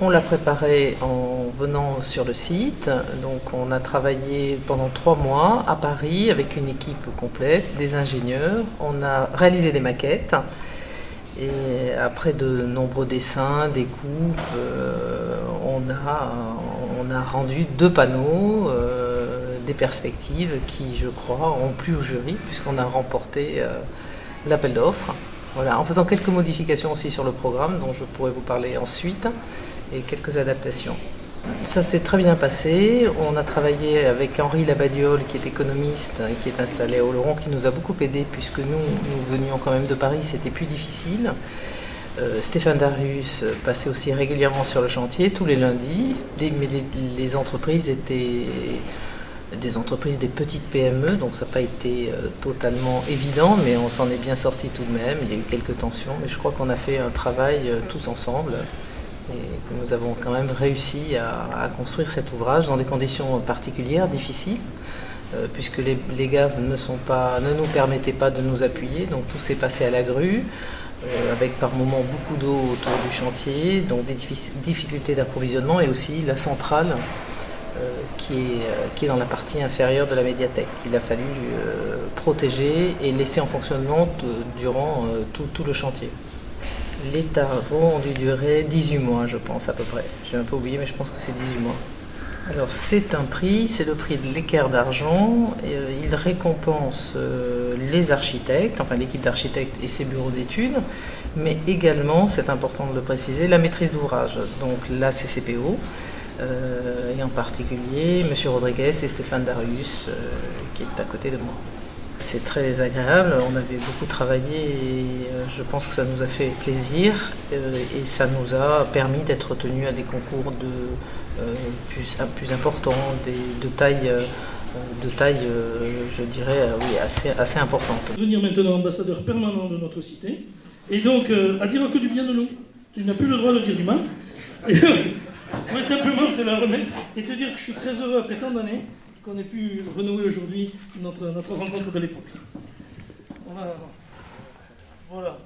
On l'a préparé en venant sur le site. Donc on a travaillé pendant 3 mois à Paris avec une équipe complète, des ingénieurs. On a réalisé des maquettes et après de nombreux dessins, des coupes, on a rendu 2 panneaux, des perspectives qui, je crois, ont plu au jury puisqu'on a remporté l'appel d'offres. Voilà, en faisant quelques modifications aussi sur le programme dont je pourrais vous parler ensuite et quelques adaptations. Ça s'est très bien passé. On a travaillé avec Henri Labadiole qui est économiste et qui est installé à Oloron, qui nous a beaucoup aidé puisque nous venions quand même de Paris, c'était plus difficile. Stéphane Darius passait aussi régulièrement sur le chantier tous les lundis, mais les entreprises étaient des entreprises, des petites PME, donc ça n'a pas été totalement évident, mais on s'en est bien sorti tout de même. Il y a eu quelques tensions, mais je crois qu'on a fait un travail tous ensemble et que nous avons quand même réussi à construire cet ouvrage dans des conditions particulières, difficiles, puisque les gars ne nous permettaient pas de nous appuyer, donc tout s'est passé à la grue. Avec par moments beaucoup d'eau autour du chantier, donc des difficultés d'approvisionnement et aussi la centrale qui est dans la partie inférieure de la médiathèque. Il a fallu protéger et laisser en fonctionnement durant tout le chantier. Les travaux ont dû durer 18 mois, je pense, à peu près. J'ai un peu oublié, mais je pense que c'est 18 mois. Alors c'est un prix, c'est le prix de l'Équerre d'argent. Il récompense les architectes, enfin l'équipe d'architectes et ses bureaux d'études, mais également, c'est important de le préciser, la maîtrise d'ouvrage, donc la CCPO, et en particulier M. Rodriguez et Stéphane Darius, qui est à côté de moi. C'est très agréable, on avait beaucoup travaillé et je pense que ça nous a fait plaisir et ça nous a permis d'être tenus à des concours plus importants, de taille, je dirais, oui, assez importante. Devenir maintenant ambassadeur permanent de notre cité et donc à dire que du bien de nous. Tu n'as plus le droit de dire du mal. Je voulais simplement te la remettre et te dire que je suis très heureux après tant d'années qu'on ait pu renouer aujourd'hui notre rencontre de l'époque. Voilà.